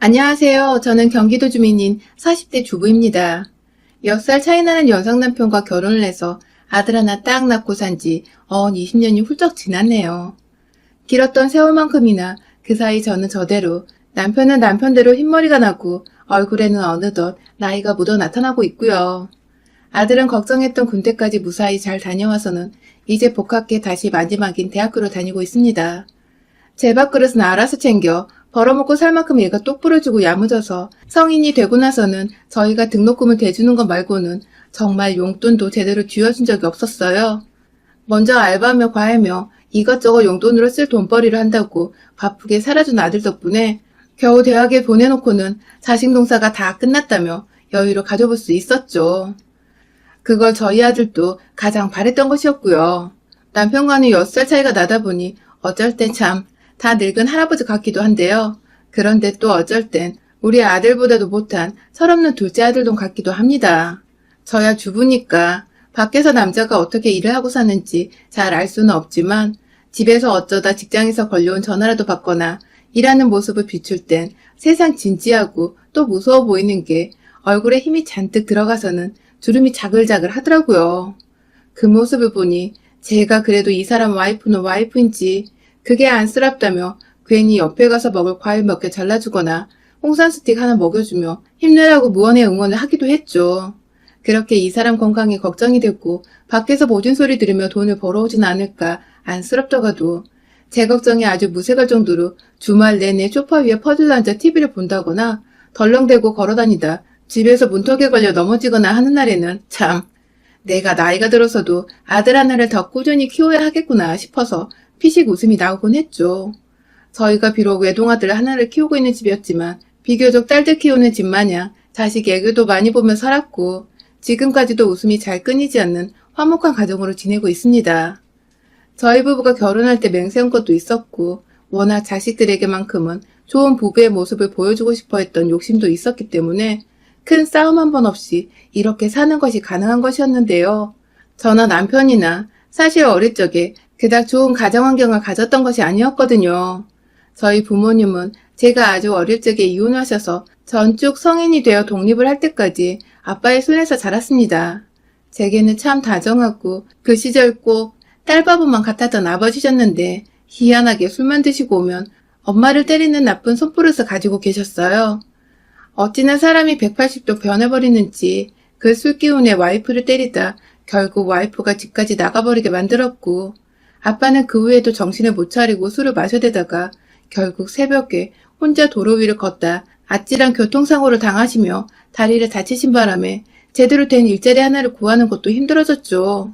안녕하세요. 저는 경기도 주민인 40대 주부입니다. 10살 차이 나는 연상 남편과 결혼을 해서 아들 하나 딱 낳고 산 지 20년이 훌쩍 지났네요. 길었던 세월만큼이나 그 사이 저는 저대로, 남편은 남편대로 흰머리가 나고 얼굴에는 어느덧 나이가 묻어 나타나고 있고요. 아들은 걱정했던 군대까지 무사히 잘 다녀와서는 이제 복학해 다시 마지막인 대학교로 다니고 있습니다. 제 밥그릇은 알아서 챙겨 벌어먹고 살 만큼 얘가 똑부러지고 야무져서 성인이 되고 나서는 저희가 등록금을 대주는 것 말고는 정말 용돈도 제대로 쥐어준 적이 없었어요. 먼저 알바며 과외며 이것저것 용돈으로 쓸 돈벌이를 한다고 바쁘게 살아준 아들 덕분에 겨우 대학에 보내놓고는 자식 농사가 다 끝났다며 여유를 가져볼 수 있었죠. 그걸 저희 아들도 가장 바랬던 것이었고요. 남편과는 6살 차이가 나다 보니 어쩔 땐 참 다 늙은 할아버지 같기도 한데요. 그런데 또 어쩔 땐 우리 아들보다도 못한 철없는 둘째 아들돈 같기도 합니다. 저야 주부니까 밖에서 남자가 어떻게 일을 하고 사는지 잘 알 수는 없지만 집에서 어쩌다 직장에서 걸려온 전화라도 받거나 일하는 모습을 비출 땐 세상 진지하고 또 무서워 보이는 게 얼굴에 힘이 잔뜩 들어가서는 주름이 자글자글 하더라고요. 그 모습을 보니 제가 그래도 이 사람 와이프는 와이프인지 그게 안쓰럽다며 괜히 옆에 가서 먹을 과일 몇 개 잘라주거나 홍삼 스틱 하나 먹여주며 힘내라고 무언의 응원을 하기도 했죠. 그렇게 이 사람 건강이 걱정이 됐고 밖에서 모진 소리 들으며 돈을 벌어오진 않을까 안쓰럽다가도 제 걱정이 아주 무색할 정도로 주말 내내 소파 위에 퍼즐러 앉아 TV를 본다거나 덜렁대고 걸어다니다 집에서 문턱에 걸려 넘어지거나 하는 날에는 참 내가 나이가 들어서도 아들 하나를 더 꾸준히 키워야 하겠구나 싶어서 피식 웃음이 나오곤 했죠. 저희가 비록 외동아들 하나를 키우고 있는 집이었지만 비교적 딸들 키우는 집 마냥 자식 애교도 많이 보며 살았고 지금까지도 웃음이 잘 끊이지 않는 화목한 가정으로 지내고 있습니다. 저희 부부가 결혼할 때 맹세한 것도 있었고 워낙 자식들에게만큼은 좋은 부부의 모습을 보여주고 싶어 했던 욕심도 있었기 때문에 큰 싸움 한 번 없이 이렇게 사는 것이 가능한 것이었는데요. 저나 남편이나 사실 어릴 적에 그닥 좋은 가정환경을 가졌던 것이 아니었거든요. 저희 부모님은 제가 아주 어릴 적에 이혼하셔서 전쭉 성인이 되어 독립을 할 때까지 아빠의 손에서 자랐습니다. 제게는 참 다정하고 그 시절 꼭 딸바보만 같았던 아버지셨는데 희한하게 술만 드시고 오면 엄마를 때리는 나쁜 손버릇을 가지고 계셨어요. 어찌나 사람이 180도 변해버리는지 그 술기운에 와이프를 때리다 결국 와이프가 집까지 나가버리게 만들었고 아빠는 그 후에도 정신을 못 차리고 술을 마셔대다가 결국 새벽에 혼자 도로 위를 걷다 아찔한 교통사고를 당하시며 다리를 다치신 바람에 제대로 된 일자리 하나를 구하는 것도 힘들어졌죠.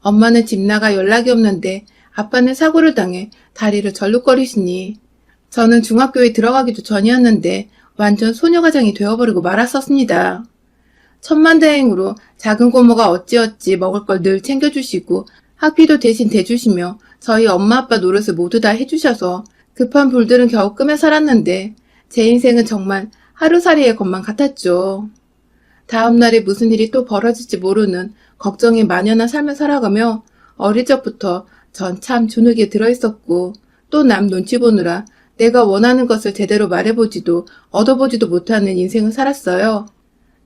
엄마는 집 나가 연락이 없는데 아빠는 사고를 당해 다리를 절룩거리시니 저는 중학교에 들어가기도 전이었는데 완전 소녀가장이 되어버리고 말았었습니다. 천만다행으로 작은 고모가 어찌어찌 먹을 걸 늘 챙겨주시고 학비도 대신 대주시며 저희 엄마 아빠 노릇을 모두 다 해주셔서 급한 불들은 겨우 끄며 살았는데 제 인생은 정말 하루살이의 것만 같았죠. 다음날에 무슨 일이 또 벌어질지 모르는 걱정이 만연한 삶을 살아가며 어릴 적부터 전 참 주눅에 들어있었고 또 남 눈치 보느라 내가 원하는 것을 제대로 말해보지도 얻어보지도 못하는 인생을 살았어요.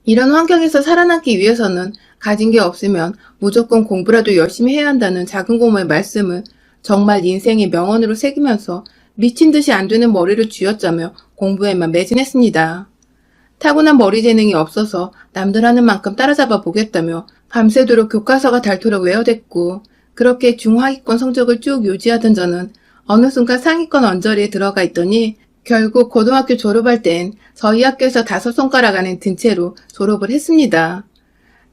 이런 환경에서 살아남기 위해서는 가진 게 없으면 무조건 공부라도 열심히 해야 한다는 작은 고모의 말씀을 정말 인생의 명언으로 새기면서 미친 듯이 안 되는 머리를 쥐어짜며 공부에만 매진했습니다. 타고난 머리 재능이 없어서 남들 하는 만큼 따라잡아 보겠다며 밤새도록 교과서가 닳도록 외워댔고 그렇게 중하위권 성적을 쭉 유지하던 저는 어느 순간 상위권 언저리에 들어가 있더니 결국 고등학교 졸업할 땐 저희 학교에서 5손가락 안에 든 채로 졸업을 했습니다.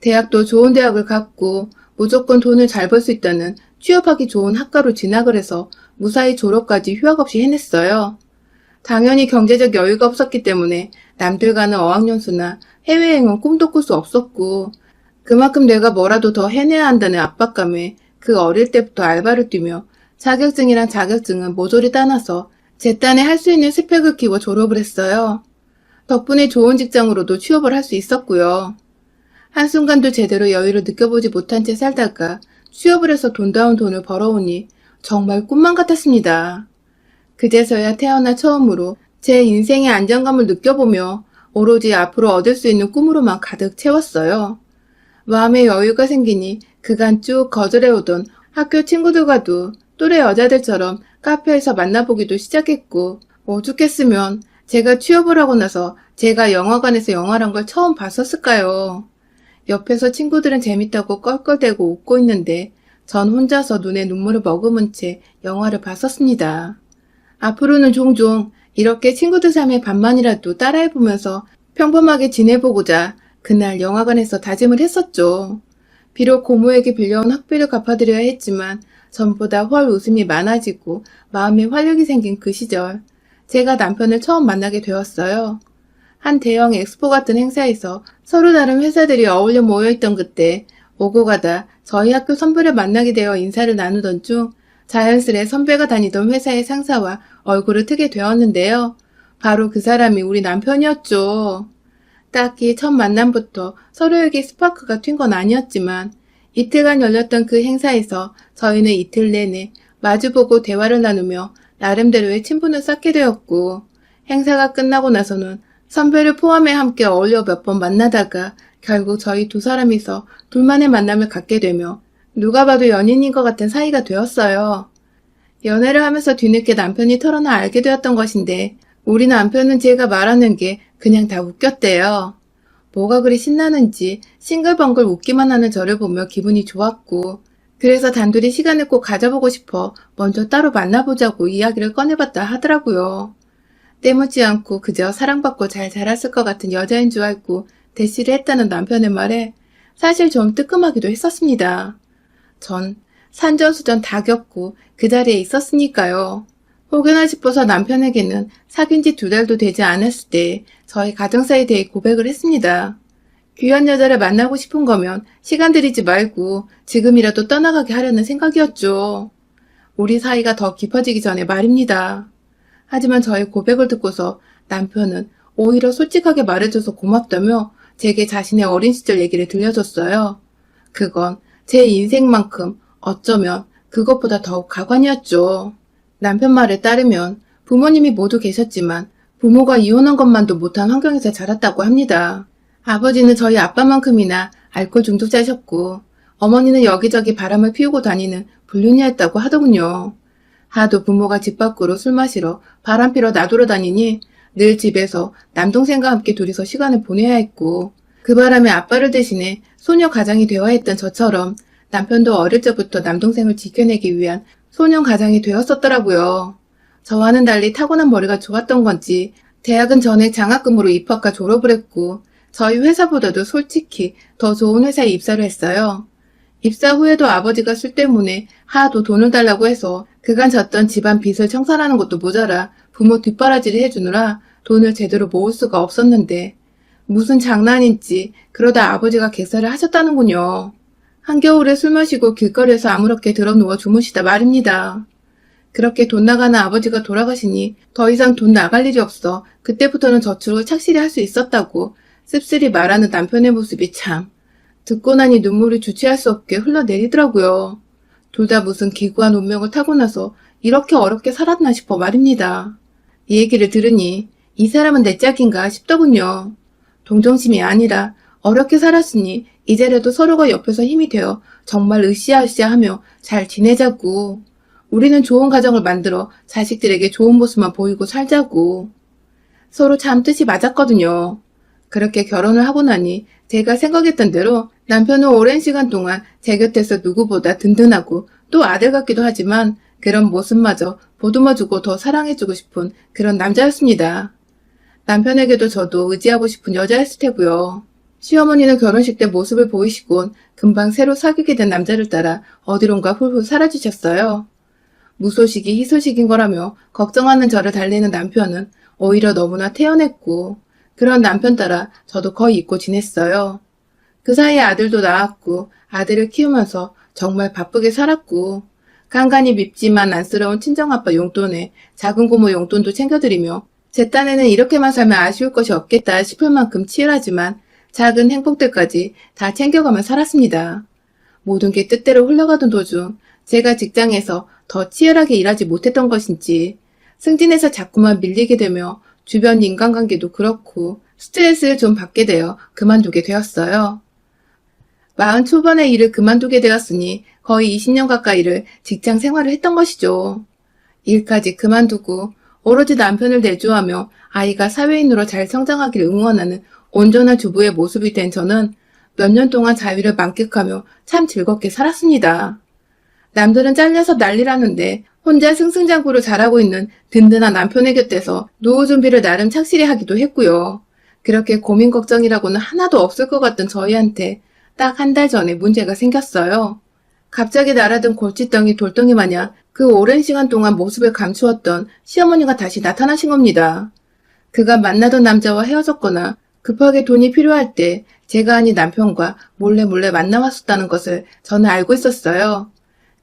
대학도 좋은 대학을 갔고 무조건 돈을 잘 벌 수 있다는 취업하기 좋은 학과로 진학을 해서 무사히 졸업까지 휴학 없이 해냈어요. 당연히 경제적 여유가 없었기 때문에 남들과는 어학연수나 해외여행은 꿈도 꿀 수 없었고 그만큼 내가 뭐라도 더 해내야 한다는 압박감에 그 어릴 때부터 알바를 뛰며 자격증이란 자격증은 모조리 따놔서 제 딴에 할 수 있는 스펙을 키워 졸업을 했어요. 덕분에 좋은 직장으로도 취업을 할 수 있었고요. 한순간도 제대로 여유를 느껴보지 못한 채 살다가 취업을 해서 돈다운 돈을 벌어오니 정말 꿈만 같았습니다. 그제서야 태어나 처음으로 제 인생의 안정감을 느껴보며 오로지 앞으로 얻을 수 있는 꿈으로만 가득 채웠어요. 마음의 여유가 생기니 그간 쭉 거절해오던 학교 친구들과도 또래 여자들처럼 카페에서 만나보기도 시작했고, 오죽했으면 제가 취업을 하고 나서 제가 영화관에서 영화란 걸 처음 봤었을까요? 옆에서 친구들은 재밌다고 껄껄대고 웃고 있는데 전 혼자서 눈에 눈물을 머금은 채 영화를 봤었습니다. 앞으로는 종종 이렇게 친구들 삶의 반만이라도 따라해보면서 평범하게 지내보고자 그날 영화관에서 다짐을 했었죠. 비록 고모에게 빌려온 학비를 갚아드려야 했지만 전보다 훨 웃음이 많아지고 마음에 활력이 생긴 그 시절, 제가 남편을 처음 만나게 되었어요. 한 대형 엑스포 같은 행사에서 서로 다른 회사들이 어울려 모여있던 그때 오고 가다 저희 학교 선배를 만나게 되어 인사를 나누던 중 자연스레 선배가 다니던 회사의 상사와 얼굴을 트게 되었는데요. 바로 그 사람이 우리 남편이었죠. 딱히 첫 만남부터 서로에게 스파크가 튄 건 아니었지만 이틀간 열렸던 그 행사에서 저희는 이틀 내내 마주보고 대화를 나누며 나름대로의 친분을 쌓게 되었고, 행사가 끝나고 나서는 선배를 포함해 함께 어울려 몇 번 만나다가 결국 저희 두 사람이서 둘만의 만남을 갖게 되며 누가 봐도 연인인 것 같은 사이가 되었어요. 연애를 하면서 뒤늦게 남편이 털어놔 알게 되었던 것인데 우리 남편은 제가 말하는 게 그냥 다 웃겼대요. 뭐가 그리 신나는지 싱글벙글 웃기만 하는 저를 보며 기분이 좋았고, 그래서 단둘이 시간을 꼭 가져보고 싶어 먼저 따로 만나보자고 이야기를 꺼내봤다 하더라고요. 때묻지 않고 그저 사랑받고 잘 자랐을 것 같은 여자인 줄 알고 대시를 했다는 남편의 말에 사실 좀 뜨끔하기도 했었습니다. 전 산전수전 다 겪고 그 자리에 있었으니까요. 혹여나 싶어서 남편에게는 사귄 지 2달도 되지 않았을 때 저희 가정사에 대해 고백을 했습니다. 귀한 여자를 만나고 싶은 거면 시간 들이지 말고 지금이라도 떠나가게 하려는 생각이었죠. 우리 사이가 더 깊어지기 전에 말입니다. 하지만 저의 고백을 듣고서 남편은 오히려 솔직하게 말해줘서 고맙다며 제게 자신의 어린 시절 얘기를 들려줬어요. 그건 제 인생만큼 어쩌면 그것보다 더욱 가관이었죠. 남편 말에 따르면 부모님이 모두 계셨지만 부모가 이혼한 것만도 못한 환경에서 자랐다고 합니다. 아버지는 저희 아빠만큼이나 알코올 중독자셨고 어머니는 여기저기 바람을 피우고 다니는 불륜이었다고 하더군요. 하도 부모가 집 밖으로 술 마시러 바람 피러 나돌아 다니니 늘 집에서 남동생과 함께 둘이서 시간을 보내야 했고, 그 바람에 아빠를 대신해 소녀 가장이 되어야 했던 저처럼 남편도 어릴 적부터 남동생을 지켜내기 위한 소년 가장이 되었었더라고요. 저와는 달리 타고난 머리가 좋았던 건지 대학은 전액 장학금으로 입학과 졸업을 했고 저희 회사보다도 솔직히 더 좋은 회사에 입사를 했어요. 입사 후에도 아버지가 술 때문에 하도 돈을 달라고 해서 그간 졌던 집안 빚을 청산하는 것도 모자라 부모 뒷바라지를 해주느라 돈을 제대로 모을 수가 없었는데 무슨 장난인지 그러다 아버지가 객사를 하셨다는군요. 한겨울에 술 마시고 길거리에서 아무렇게 드러누워 주무시다 말입니다. 그렇게 돈 나가는 아버지가 돌아가시니 더 이상 돈 나갈 일이 없어 그때부터는 저축을 착실히 할 수 있었다고 씁쓸히 말하는 남편의 모습이 참 듣고 나니 눈물이 주체할 수 없게 흘러내리더라고요. 둘 다 무슨 기구한 운명을 타고 나서 이렇게 어렵게 살았나 싶어 말입니다. 이 얘기를 들으니 이 사람은 내 짝인가 싶더군요. 동정심이 아니라 어렵게 살았으니 이제라도 서로가 옆에서 힘이 되어 정말 으쌰으쌰하며 잘 지내자고. 우리는 좋은 가정을 만들어 자식들에게 좋은 모습만 보이고 살자고. 서로 참 뜻이 맞았거든요. 그렇게 결혼을 하고 나니 제가 생각했던 대로 남편은 오랜 시간 동안 제 곁에서 누구보다 든든하고 또 아들 같기도 하지만 그런 모습마저 보듬어주고 더 사랑해주고 싶은 그런 남자였습니다. 남편에게도 저도 의지하고 싶은 여자였을 테고요. 시어머니는 결혼식 때 모습을 보이시곤 금방 새로 사귀게 된 남자를 따라 어디론가 훌훌 사라지셨어요. 무소식이 희소식인 거라며 걱정하는 저를 달래는 남편은 오히려 너무나 태연했고 그런 남편 따라 저도 거의 잊고 지냈어요. 그 사이에 아들도 낳았고 아들을 키우면서 정말 바쁘게 살았고 간간히 밉지만 안쓰러운 친정아빠 용돈에 작은 고모 용돈도 챙겨드리며 제 딴에는 이렇게만 살면 아쉬울 것이 없겠다 싶을 만큼 치열하지만 작은 행복들까지 다 챙겨가며 살았습니다. 모든 게 뜻대로 흘러가던 도중 제가 직장에서 더 치열하게 일하지 못했던 것인지 승진해서 자꾸만 밀리게 되며 주변 인간관계도 그렇고 스트레스를 좀 받게 되어 그만두게 되었어요. 40 초반에 일을 그만두게 되었으니 거의 20년 가까이를 직장 생활을 했던 것이죠. 일까지 그만두고 오로지 남편을 내조하며 아이가 사회인으로 잘 성장하기를 응원하는 온전한 주부의 모습이 된 저는 몇 년 동안 자유를 만끽하며 참 즐겁게 살았습니다. 남들은 잘려서 난리라는데 혼자 승승장구로 잘하고 있는 든든한 남편의 곁에서 노후 준비를 나름 착실히 하기도 했고요. 그렇게 고민 걱정이라고는 하나도 없을 것 같던 저희한테 딱 한 달 전에 문제가 생겼어요. 갑자기 날아든 골칫덩이 돌덩이 마냥 그 오랜 시간 동안 모습을 감추었던 시어머니가 다시 나타나신 겁니다. 그가 만나던 남자와 헤어졌거나 급하게 돈이 필요할 때 제가 아닌 남편과 몰래 만나왔었다는 것을 저는 알고 있었어요.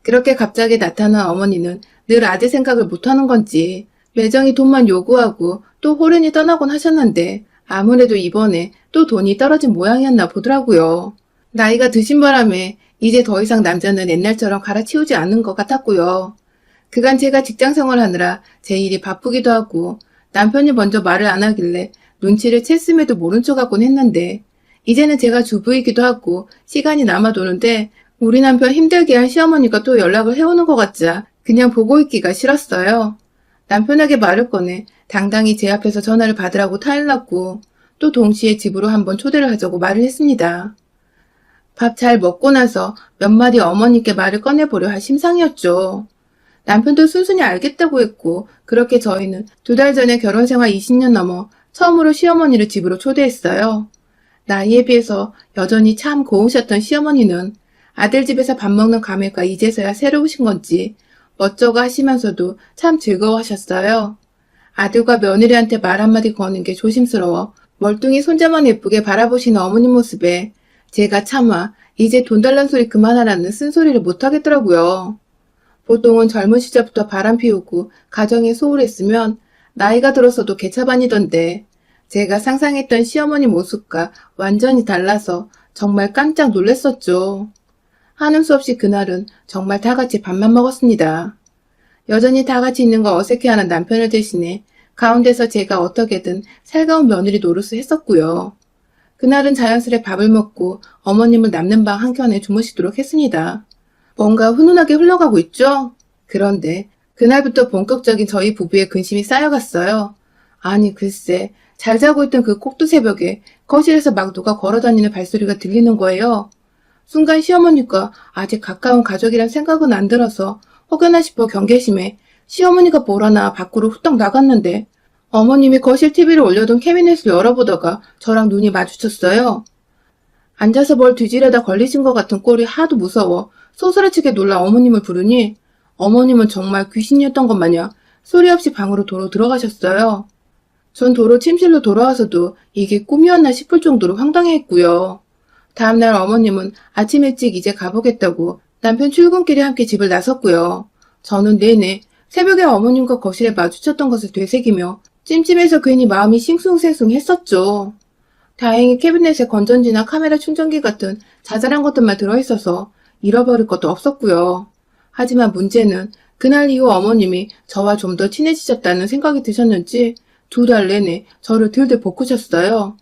그렇게 갑자기 나타난 어머니는 늘 아들 생각을 못하는 건지 매정히 돈만 요구하고 또 호련히 떠나곤 하셨는데 아무래도 이번에 또 돈이 떨어진 모양이었나 보더라고요. 나이가 드신 바람에 이제 더 이상 남자는 옛날처럼 갈아치우지 않는 것 같았고요. 그간 제가 직장 생활하느라 제 일이 바쁘기도 하고 남편이 먼저 말을 안 하길래 눈치를 챘음에도 모른 척하곤 했는데 이제는 제가 주부이기도 하고 시간이 남아도는데 우리 남편 힘들게 한 시어머니가 또 연락을 해오는 것 같자 그냥 보고 있기가 싫었어요. 남편에게 말을 꺼내 당당히 제 앞에서 전화를 받으라고 타일렀고 또 동시에 집으로 한번 초대를 하자고 말을 했습니다. 밥 잘 먹고 나서 몇 마디 어머니께 말을 꺼내보려 할 심상이었죠. 남편도 순순히 알겠다고 했고 그렇게 저희는 2달 전에 결혼생활 20년 넘어 처음으로 시어머니를 집으로 초대했어요. 나이에 비해서 여전히 참 고우셨던 시어머니는 아들 집에서 밥 먹는 감회가 이제서야 새로우신 건지 멋쩍어 하시면서도 참 즐거워하셨어요. 아들과 며느리한테 말 한마디 거는 게 조심스러워 멀뚱히 손자만 예쁘게 바라보시는 어머니 모습에 제가 차마 이제 돈 달란 소리 그만하라는 쓴소리를 못하겠더라고요. 보통은 젊은 시절부터 바람 피우고 가정에 소홀했으면 나이가 들어서도 개차반이던데 제가 상상했던 시어머니 모습과 완전히 달라서 정말 깜짝 놀랐었죠. 하는 수 없이 그날은 정말 다 같이 밥만 먹었습니다. 여전히 다 같이 있는 거 어색해하는 남편을 대신해 가운데서 제가 어떻게든 살가운 며느리 노릇을 했었고요. 그날은 자연스레 밥을 먹고 어머님을 남는 방 한켠에 주무시도록 했습니다. 뭔가 훈훈하게 흘러가고 있죠? 그런데 그날부터 본격적인 저희 부부의 근심이 쌓여갔어요. 아니 글쎄 잘 자고 있던 그 꼭두 새벽에 거실에서 막 누가 걸어다니는 발소리가 들리는 거예요. 순간 시어머니가 아직 가까운 가족이란 생각은 안 들어서 혹여나 싶어 경계심에 시어머니가 뭐라나 밖으로 후딱 나갔는데 어머님이 거실 TV를 올려둔 캐비넷을 열어보다가 저랑 눈이 마주쳤어요. 앉아서 뭘 뒤지려다 걸리신 것 같은 꼴이 하도 무서워 소스라치게 놀라 어머님을 부르니 어머님은 정말 귀신이었던 것 마냥 소리 없이 방으로 도로 들어가셨어요. 전 도로 침실로 돌아와서도 이게 꿈이었나 싶을 정도로 황당해했고요. 다음날 어머님은 아침 일찍 이제 가보겠다고 남편 출근길에 함께 집을 나섰고요. 저는 내내 새벽에 어머님과 거실에 마주쳤던 것을 되새기며 찜찜해서 괜히 마음이 싱숭생숭했었죠. 다행히 캐비넷에 건전지나 카메라 충전기 같은 자잘한 것들만 들어있어서 잃어버릴 것도 없었고요. 하지만 문제는 그날 이후 어머님이 저와 좀 더 친해지셨다는 생각이 드셨는지 2달 내내 저를 들들 볶으셨어요.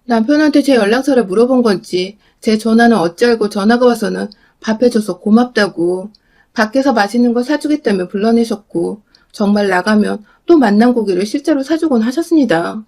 남편한테 제 연락처를 물어본 건지 제 전화는 어찌 알고 전화가 와서는 밥 해줘서 고맙다고 밖에서 맛있는 거 사주겠다며 불러내셨고 정말 나가면 또 만난 고기를 실제로 사주곤 하셨습니다.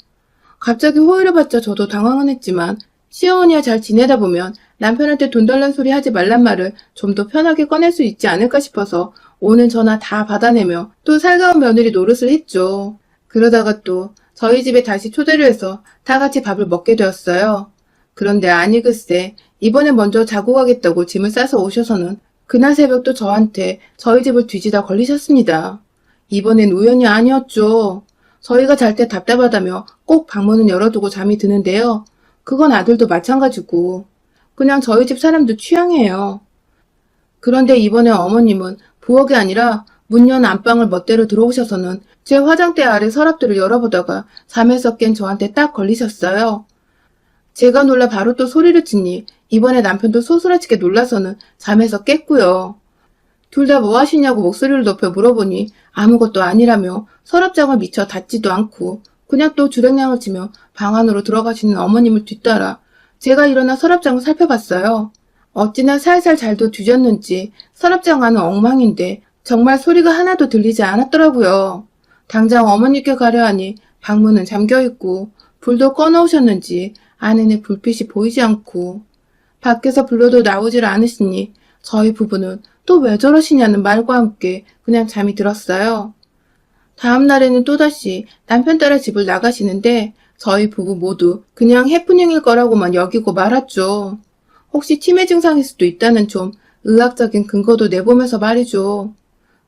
갑자기 호의를 받자 저도 당황은 했지만 시어머니와 잘 지내다 보면 남편한테 돈 달란 소리 하지 말란 말을 좀 더 편하게 꺼낼 수 있지 않을까 싶어서 오는 전화 다 받아내며 또 살가운 며느리 노릇을 했죠. 그러다가 또 저희 집에 다시 초대를 해서 다 같이 밥을 먹게 되었어요. 그런데 아니 글쎄 이번에 먼저 자고 가겠다고 짐을 싸서 오셔서는 그날 새벽 또 저한테 저희 집을 뒤지다 걸리셨습니다. 이번엔 우연이 아니었죠. 저희가 잘 때 답답하다며 꼭 방문은 열어두고 잠이 드는데요. 그건 아들도 마찬가지고 그냥 저희 집 사람도 취향이에요. 그런데 이번에 어머님은 부엌이 아니라 문 연 안방을 멋대로 들어오셔서는 제 화장대 아래 서랍들을 열어보다가 잠에서 깬 저한테 딱 걸리셨어요. 제가 놀라 바로 또 소리를 치니 이번에 남편도 소스라치게 놀라서는 잠에서 깼고요. 둘 다 뭐 하시냐고 목소리를 높여 물어보니 아무것도 아니라며 서랍장을 미처 닫지도 않고 그냥 또 주랭랑을 치며 방 안으로 들어가시는 어머님을 뒤따라 제가 일어나 서랍장을 살펴봤어요. 어찌나 살살 잘도 뒤졌는지 서랍장 안은 엉망인데 정말 소리가 하나도 들리지 않았더라고요. 당장 어머니께 가려 하니 방문은 잠겨있고 불도 꺼놓으셨는지 안에는 불빛이 보이지 않고 밖에서 불러도 나오질 않으시니 저희 부부는 또 왜 저러시냐는 말과 함께 그냥 잠이 들었어요. 다음 날에는 또다시 남편 따라 집을 나가시는데 저희 부부 모두 그냥 해프닝일 거라고만 여기고 말았죠. 혹시 치매 증상일 수도 있다는 좀 의학적인 근거도 내보면서 말이죠.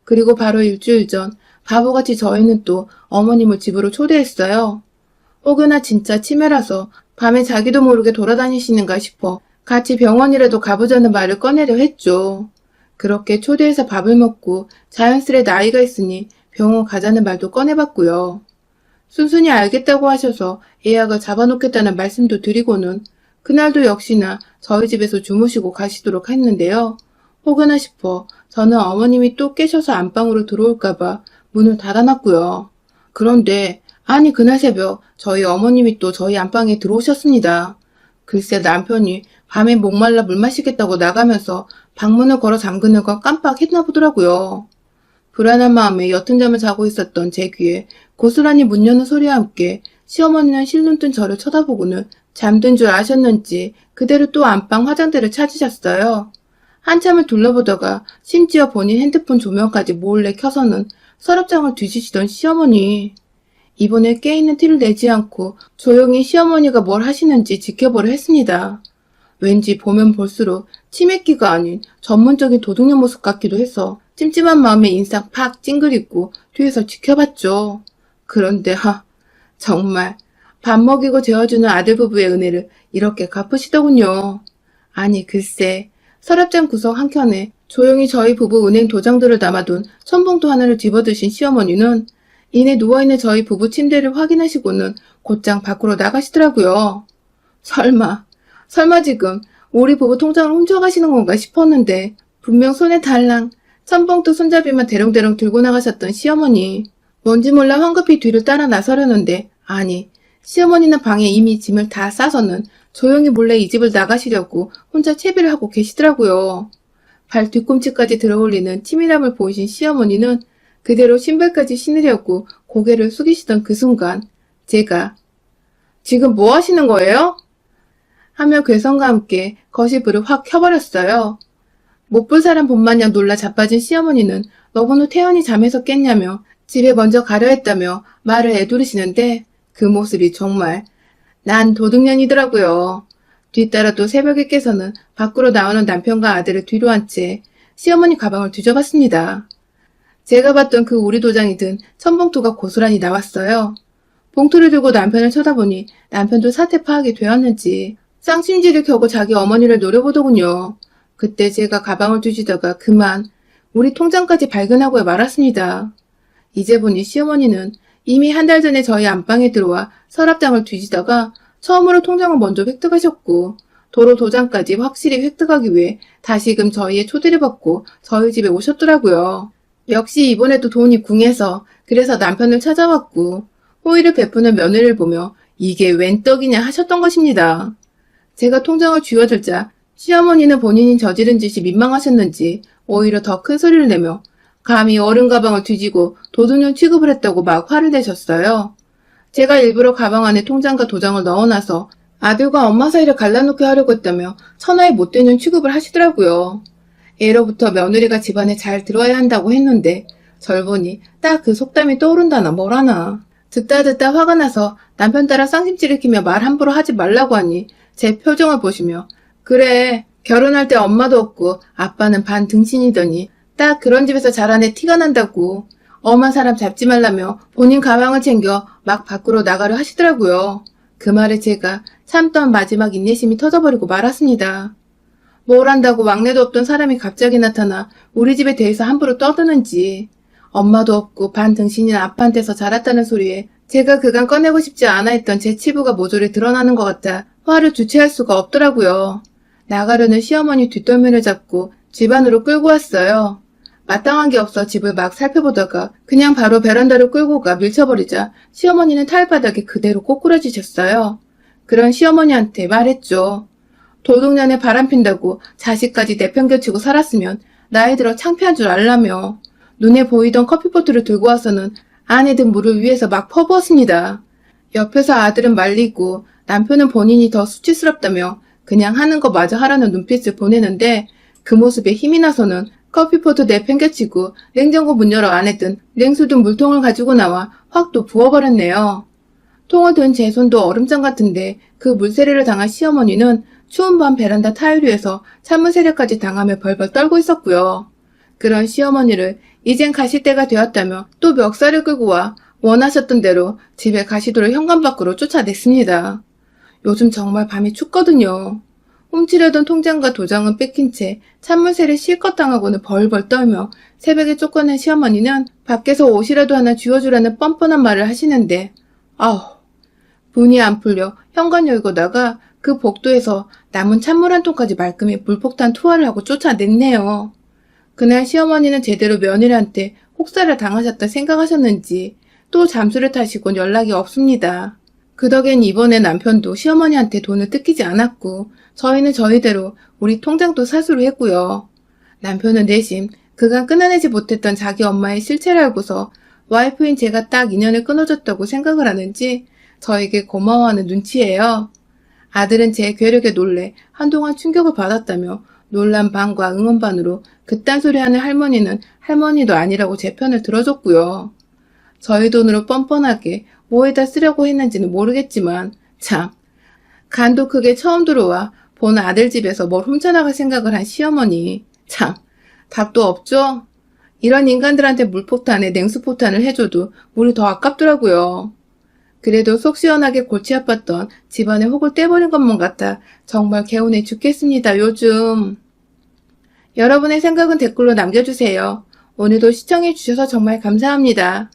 그리고 바로 일주일 전 바보같이 저희는 또 어머님을 집으로 초대했어요. 혹여나 진짜 치매라서 밤에 자기도 모르게 돌아다니시는가 싶어 같이 병원이라도 가보자는 말을 꺼내려 했죠. 그렇게 초대해서 밥을 먹고 자연스레 나이가 있으니 병원 가자는 말도 꺼내봤고요. 순순히 알겠다고 하셔서 예약을 잡아놓겠다는 말씀도 드리고는 그날도 역시나 저희 집에서 주무시고 가시도록 했는데요. 혹여나 싶어 저는 어머님이 또 깨셔서 안방으로 들어올까봐 문을 닫아놨고요. 그런데 아니 그날 새벽 저희 어머님이 또 저희 안방에 들어오셨습니다. 글쎄 남편이 밤에 목말라 물 마시겠다고 나가면서 방문을 걸어 잠그는 걸 깜빡했나 보더라고요. 불안한 마음에 옅은 잠을 자고 있었던 제 귀에 고스란히 문 여는 소리와 함께 시어머니는 실눈 뜬 저를 쳐다보고는 잠든 줄 아셨는지 그대로 또 안방 화장대를 찾으셨어요. 한참을 둘러보다가 심지어 본인 핸드폰 조명까지 몰래 켜서는 서랍장을 뒤지시던 시어머니. 이번에 깨있는 티를 내지 않고 조용히 시어머니가 뭘 하시는지 지켜보려 했습니다. 왠지 보면 볼수록 치맥기가 아닌 전문적인 도둑년 모습 같기도 해서 찜찜한 마음에 인상 팍 찡그리고 뒤에서 지켜봤죠. 그런데 정말 밥 먹이고 재워주는 아들 부부의 은혜를 이렇게 갚으시더군요. 아니 글쎄 서랍장 구석 한켠에 조용히 저희 부부 은행 도장들을 담아둔 천봉투 하나를 집어드신 시어머니는 이내 누워있는 저희 부부 침대를 확인하시고는 곧장 밖으로 나가시더라고요. 설마 지금 우리 부부 통장을 훔쳐가시는 건가 싶었는데 분명 손에 달랑 천봉투 손잡이만 대롱대롱 들고 나가셨던 시어머니. 뭔지 몰라 황급히 뒤를 따라 나서려는데 아니 시어머니는 방에 이미 짐을 다 싸서는 조용히 몰래 이 집을 나가시려고 혼자 채비를 하고 계시더라고요. 발 뒤꿈치까지 들어올리는 치밀함을 보이신 시어머니는 그대로 신발까지 신으려고 고개를 숙이시던 그 순간 제가 지금 뭐 하시는 거예요? 하며 괴성과 함께 거시불을 확 켜버렸어요. 못 볼 사람 본마냥 놀라 자빠진 시어머니는 너구나 태연히 잠에서 깼냐며 집에 먼저 가려 했다며 말을 애두르시는데 그 모습이 정말 난 도둑년이더라고요. 뒤따라 또 새벽에 깨서는 밖으로 나오는 남편과 아들을 뒤로 한 채 시어머니 가방을 뒤져봤습니다. 제가 봤던 그 우리 도장이 든 천봉투가 고스란히 나왔어요. 봉투를 들고 남편을 쳐다보니 남편도 사태 파악이 되었는지 쌍심지를 켜고 자기 어머니를 노려보더군요. 그때 제가 가방을 뒤지다가 그만 우리 통장까지 발견하고 말았습니다. 이제 보니 시어머니는 이미 한 달 전에 저희 안방에 들어와 서랍장을 뒤지다가 처음으로 통장을 먼저 획득하셨고 도로 도장까지 확실히 획득하기 위해 다시금 저희의 초대를 받고 저희 집에 오셨더라고요. 역시 이번에도 돈이 궁해서 그래서 남편을 찾아왔고 호의를 베푸는 며느리를 보며 이게 웬 떡이냐 하셨던 것입니다. 제가 통장을 쥐어들자 시어머니는 본인이 저지른 짓이 민망하셨는지 오히려 더 큰 소리를 내며 감히 어른 가방을 뒤지고 도둑년 취급을 했다고 막 화를 내셨어요. 제가 일부러 가방 안에 통장과 도장을 넣어놔서 아들과 엄마 사이를 갈라놓게 하려고 했다며 천하의 못된 년 취급을 하시더라고요. 예로부터 며느리가 집안에 잘 들어야 한다고 했는데 절 보니 딱 그 속담이 떠오른다나 뭐라나. 듣다 화가 나서 남편 따라 쌍심지를 키며 말 함부로 하지 말라고 하니 제 표정을 보시며 그래 결혼할 때 엄마도 없고 아빠는 반 등신이더니 딱 그런 집에서 자란 애 티가 난다고 엄한 사람 잡지 말라며 본인 가방을 챙겨 막 밖으로 나가려 하시더라고요. 그 말에 제가 참던 마지막 인내심이 터져버리고 말았습니다. 뭘 한다고 막내도 없던 사람이 갑자기 나타나 우리 집에 대해서 함부로 떠드는지 엄마도 없고 반 등신인 아빠한테서 자랐다는 소리에 제가 그간 꺼내고 싶지 않아 했던 제 치부가 모조리 드러나는 것 같아 화를 주체할 수가 없더라고요. 나가려는 시어머니 뒷덜미를 잡고 집 안으로 끌고 왔어요. 마땅한 게 없어 집을 막 살펴보다가 그냥 바로 베란다로 끌고 가 밀쳐버리자 시어머니는 타일바닥에 그대로 꼬꾸라지셨어요. 그런 시어머니한테 말했죠. 도둑년에 바람핀다고 자식까지 내팽개치고 살았으면 나이 들어 창피한 줄 알라며 눈에 보이던 커피포트를 들고 와서는 안에 든 물을 위에서 막 퍼부었습니다. 옆에서 아들은 말리고 남편은 본인이 더 수치스럽다며 그냥 하는 거 마저 하라는 눈빛을 보내는데 그 모습에 힘이 나서는 커피포트 내팽개치고 냉장고 문 열어 안에 든 냉수 든 물통을 가지고 나와 확 또 부어버렸네요. 통을 든 제 손도 얼음장 같은데 그 물세례를 당한 시어머니는 추운 밤 베란다 타일 위에서 찬물 세례까지 당하며 벌벌 떨고 있었고요. 그런 시어머니를 이젠 가실 때가 되었다며 또 멱살을 끌고 와 원하셨던 대로 집에 가시도록 현관 밖으로 쫓아냈습니다. 요즘 정말 밤이 춥거든요. 훔치려던 통장과 도장은 뺏긴 채 찬물세를 실컷 당하고는 벌벌 떨며 새벽에 쫓겨난 시어머니는 밖에서 옷이라도 하나 쥐어주라는 뻔뻔한 말을 하시는데 아우 분이 안 풀려 현관 열고 나가 그 복도에서 남은 찬물 한 통까지 말끔히 불폭탄 투하를 하고 쫓아냈네요. 그날 시어머니는 제대로 며느리한테 혹사를 당하셨다 생각하셨는지 또 잠수를 타시곤 연락이 없습니다. 그 덕엔 이번에 남편도 시어머니한테 돈을 뜯기지 않았고 저희는 저희대로 우리 통장도 사수를 했고요. 남편은 내심 그간 끊어내지 못했던 자기 엄마의 실체를 알고서 와이프인 제가 딱 인연을 끊어줬다고 생각을 하는지 저에게 고마워하는 눈치예요. 아들은 제 괴력에 놀래 한동안 충격을 받았다며 놀란 반과 응원 반으로 그딴 소리 하는 할머니는 할머니도 아니라고 제 편을 들어줬고요. 저희 돈으로 뻔뻔하게 뭐에다 쓰려고 했는지는 모르겠지만 참 간도 크게 처음 들어와 본 아들 집에서 뭘 훔쳐나갈 생각을 한 시어머니 참 답도 없죠? 이런 인간들한테 물폭탄에 냉수폭탄을 해줘도 물이 더 아깝더라고요. 그래도 속 시원하게 골치 아팠던 집안의 혹을 떼버린 것만 같아 정말 개운해 죽겠습니다, 요즘. 여러분의 생각은 댓글로 남겨주세요. 오늘도 시청해주셔서 정말 감사합니다.